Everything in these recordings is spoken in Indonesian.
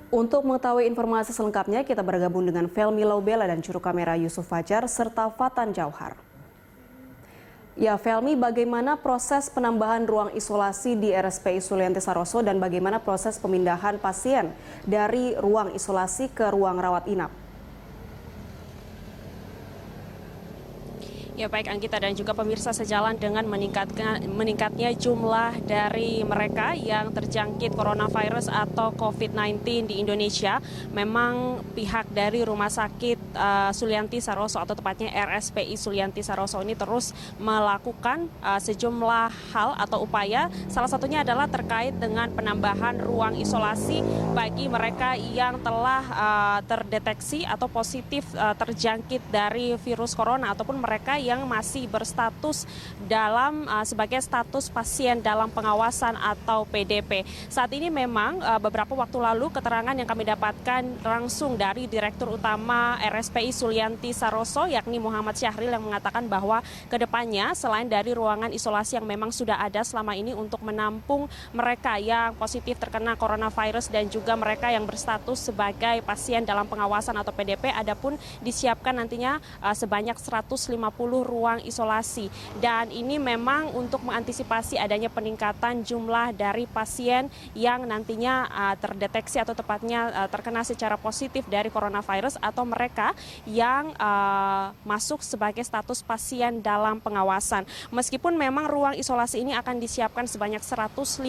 Untuk mengetahui informasi selengkapnya, kita bergabung dengan Felmi Laubela dan juru kamera Yusuf Fajar serta Fatan Jauhar. Ya, Felmi, bagaimana proses penambahan ruang isolasi di RSPI Sulianti Saroso dan bagaimana proses pemindahan pasien dari ruang isolasi ke ruang rawat inap? Ya baik Anggita dan juga pemirsa, sejalan dengan meningkatnya jumlah dari mereka yang terjangkit coronavirus atau COVID-19 di Indonesia, memang pihak dari Rumah Sakit Sulianti Saroso atau tepatnya RSPI Sulianti Saroso ini terus melakukan sejumlah hal atau upaya. Salah satunya adalah terkait dengan penambahan ruang isolasi bagi mereka yang telah terdeteksi atau positif terjangkit dari virus corona ataupun mereka yang masih berstatus dalam sebagai status pasien dalam pengawasan atau PDP. Saat ini memang beberapa waktu lalu keterangan yang kami dapatkan langsung dari Direktur Utama RSPI Sulianti Saroso yakni Muhammad Syahril yang mengatakan bahwa kedepannya selain dari ruangan isolasi yang memang sudah ada selama ini untuk menampung mereka yang positif terkena coronavirus dan juga mereka yang berstatus sebagai pasien dalam pengawasan atau PDP, adapun disiapkan nantinya sebanyak 150 ruang isolasi, dan ini memang untuk mengantisipasi adanya peningkatan jumlah dari pasien yang nantinya terdeteksi atau tepatnya terkena secara positif dari coronavirus atau mereka yang masuk sebagai status pasien dalam pengawasan. Meskipun memang ruang isolasi ini akan disiapkan sebanyak 150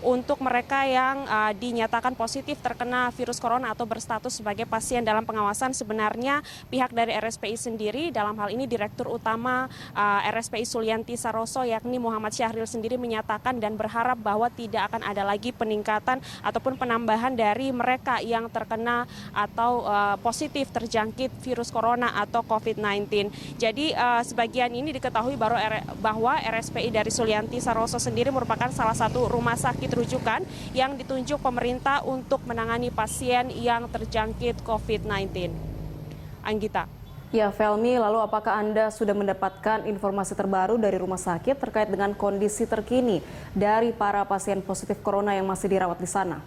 untuk mereka yang dinyatakan positif terkena virus corona atau berstatus sebagai pasien dalam pengawasan, sebenarnya pihak dari RSPI sendiri dalam hal ini Direktur Utama RSPI Sulianti Saroso yakni Muhammad Syahril sendiri menyatakan dan berharap bahwa tidak akan ada lagi peningkatan ataupun penambahan dari mereka yang terkena atau positif terjangkit virus corona atau COVID-19. Jadi sebagian ini diketahui bahwa RSPI dari Sulianti Saroso sendiri merupakan salah satu rumah sakit rujukan yang ditunjuk pemerintah untuk menangani pasien yang terjangkit COVID-19. Anggita. Ya, Felmi, lalu apakah Anda sudah mendapatkan informasi terbaru dari rumah sakit terkait dengan kondisi terkini dari para pasien positif corona yang masih dirawat di sana?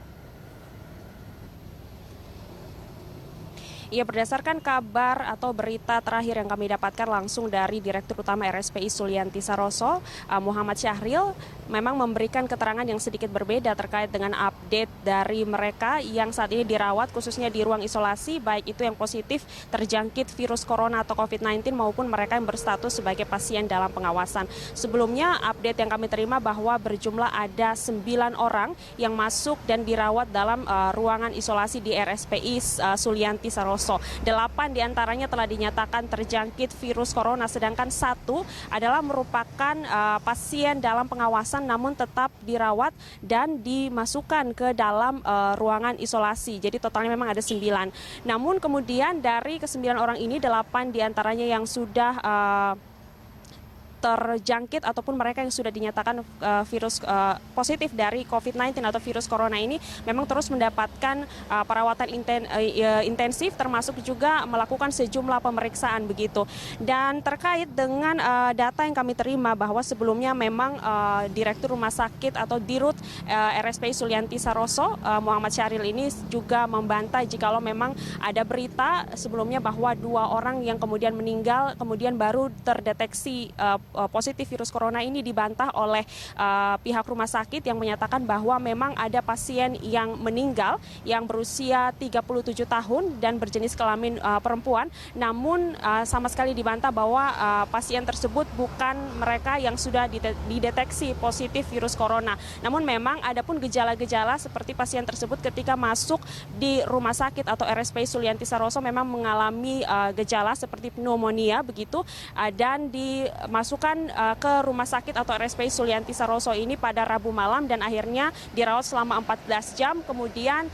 Ya, berdasarkan kabar atau berita terakhir yang kami dapatkan langsung dari Direktur Utama RSPI Sulianti Saroso, Muhammad Syahril, memang memberikan keterangan yang sedikit berbeda terkait dengan update dari mereka yang saat ini dirawat khususnya di ruang isolasi, baik itu yang positif terjangkit virus corona atau COVID-19 maupun mereka yang berstatus sebagai pasien dalam pengawasan. Sebelumnya update yang kami terima bahwa berjumlah ada 9 orang yang masuk dan dirawat dalam ruangan isolasi di RSPI Sulianti Saroso. 8 diantaranya telah dinyatakan terjangkit virus corona, sedangkan 1 adalah merupakan pasien dalam pengawasan namun tetap dirawat dan dimasukkan ke dalam ruangan isolasi. Jadi totalnya memang ada 9. Namun kemudian dari ke-9 orang ini 8 diantaranya yang sudah terjangkit ataupun mereka yang sudah dinyatakan virus positif dari COVID-19 atau virus corona ini memang terus mendapatkan perawatan intensif, termasuk juga melakukan sejumlah pemeriksaan begitu. Dan terkait dengan data yang kami terima bahwa sebelumnya memang Direktur Rumah Sakit atau Dirut RSPI Sulianti Saroso Muhammad Syahril ini juga membantah jikalau memang ada berita sebelumnya bahwa 2 orang yang kemudian meninggal kemudian baru terdeteksi positif virus corona ini, dibantah oleh pihak rumah sakit yang menyatakan bahwa memang ada pasien yang meninggal yang berusia 37 tahun dan berjenis kelamin perempuan, namun sama sekali dibantah bahwa pasien tersebut bukan mereka yang sudah dideteksi positif virus corona. Namun memang ada pun gejala-gejala seperti pasien tersebut ketika masuk di rumah sakit atau RSPI Sulianti Saroso memang mengalami gejala seperti pneumonia begitu, dan dimasukkan ke rumah sakit atau RSPI Sulianti Saroso ini pada Rabu malam dan akhirnya dirawat selama 14 jam, kemudian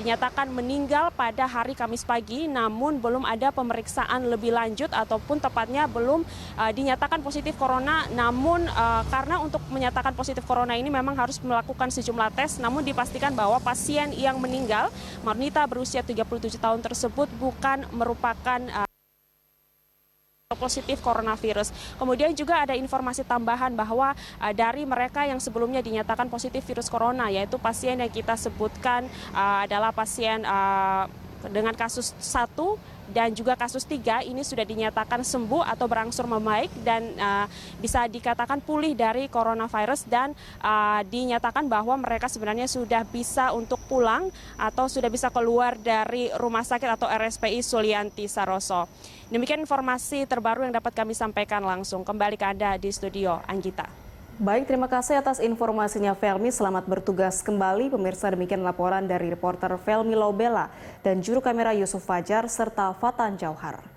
dinyatakan meninggal pada hari Kamis pagi, namun belum ada pemeriksaan lebih lanjut ataupun tepatnya belum dinyatakan positif corona. Namun karena untuk menyatakan positif corona ini memang harus melakukan sejumlah tes, namun dipastikan bahwa pasien yang meninggal, wanita berusia 37 tahun tersebut bukan merupakan atau positif coronavirus. Kemudian juga ada informasi tambahan bahwa dari mereka yang sebelumnya dinyatakan positif virus corona, yaitu pasien yang kita sebutkan adalah pasien dengan kasus 1 dan juga kasus 3 ini sudah dinyatakan sembuh atau berangsur membaik dan bisa dikatakan pulih dari coronavirus dan dinyatakan bahwa mereka sebenarnya sudah bisa untuk pulang atau sudah bisa keluar dari rumah sakit atau RSPI Sulianti Saroso. Demikian informasi terbaru yang dapat kami sampaikan langsung. Kembali ke Anda di studio, Anggita. Baik, terima kasih atas informasinya Felmi. Selamat bertugas kembali. Pemirsa, demikian laporan dari reporter Felmi Laubela dan juru kamera Yusuf Fajar serta Fatan Jauhar.